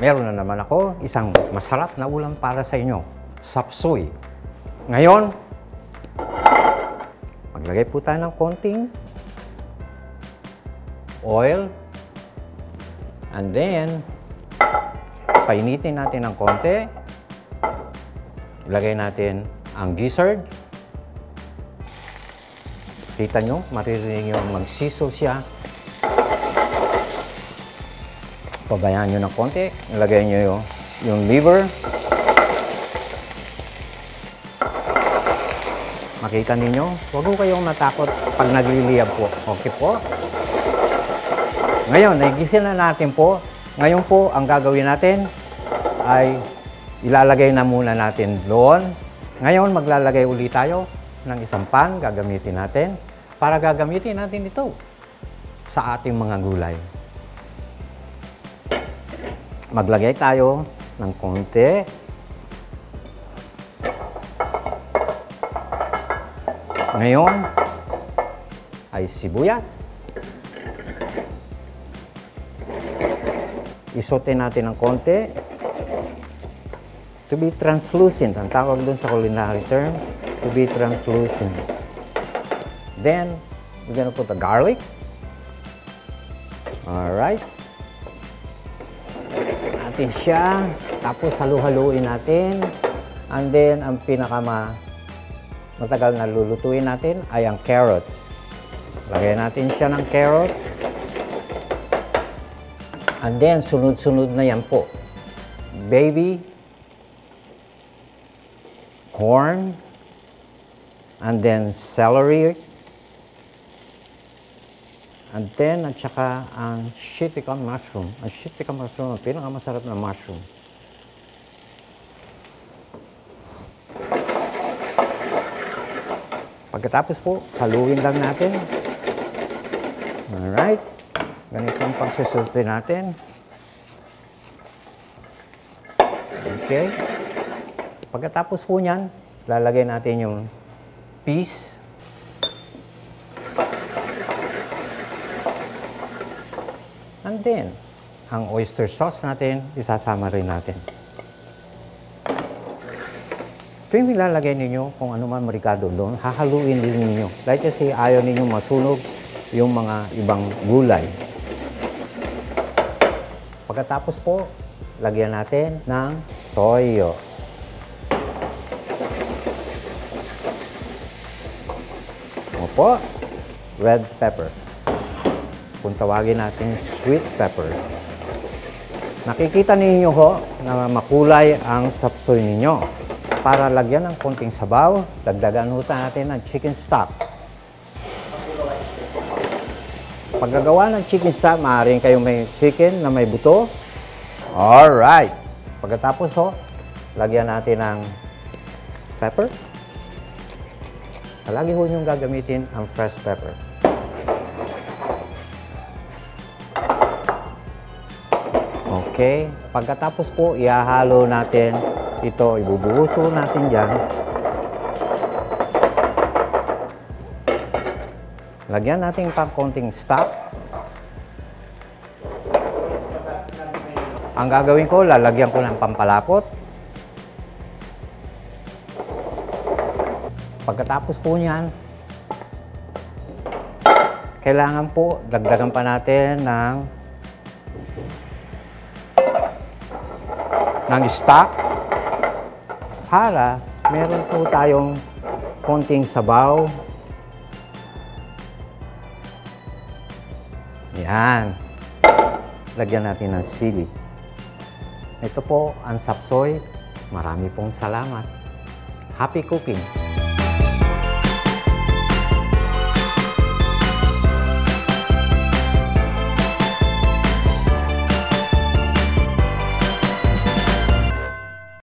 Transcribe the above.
Meron na naman ako isang masarap na ulam para sa inyo, sapsoy. Ngayon, maglagay po tayo ng konting oil. And then, painitin natin ng konti. Ilagay natin ang gizzard. Kita nyo, maririnig nyo mag-sizzle siya. Pabayaan nyo ng konti. Ilagay nyo yung liver. Makita ninyo, huwag ko kayong matakot pag nagliliyab po. Okay po? Ngayon, naigisin na natin po. Ngayon po, ang gagawin natin ay ilalagay na muna natin doon. Ngayon, maglalagay ulit tayo ng isang pan. Gagamitin natin. Para gagamitin natin ito sa ating mga gulay. Maglagay tayo ng konti. Ngayon ay sibuyas. Isote natin ng konti to be translucent. Ang tawag doon sa culinary term, to be translucent. Then, we're gonna put the garlic. Alright. Natin siya. Tapos halu-haluin natin. And then, ang matagal na lulutuin natin ay ang carrots. Lagay natin siya ng carrot. And then, sunod-sunod na yan po. Baby, corn, and then celery, and then, at saka ang shiitake mushroom. Ang shiitake mushroom, ang pinakamasarap na mushroom. Pagkatapos po, haluin lang natin. Alright. Ganito ang pagsusulte natin. Okay. Pagkatapos po niyan, lalagay natin yung peas. And then, ang oyster sauce natin, isasama rin natin. Tuwing nilalagay ninyo kung ano man marikado doon, hahaluin din ninyo. Dahil kasi ayaw ninyo masunog yung mga ibang gulay. Pagkatapos po, lagyan natin ng toyo. Opo, red pepper. Kung tawagin natin sweet pepper. Nakikita ninyo ho na makulay ang sapsoy ninyo. Para lagyan ng konting sabaw, dagdagan natin ng chicken stock. Paggagawa ng chicken stock, maaaring kayong may chicken na may buto. Alright. Pagkatapos ho, lagyan natin ng pepper. Lagi ho niyong gagamitin ang fresh pepper. Okay. Pagkatapos po, ihahalo natin ito. Ibubuhuso natin dyan. Lagyan natin pang konting stock. Ang gagawin ko, lalagyan ko ng pampalapot. Pagkatapos po niyan, kailangan po dagdagan pa natin ng stock para meron po tayong konting sabaw. Yan. Lagyan natin ng sili. Ito po ang sapsoy. Marami pong salamat. Happy cooking!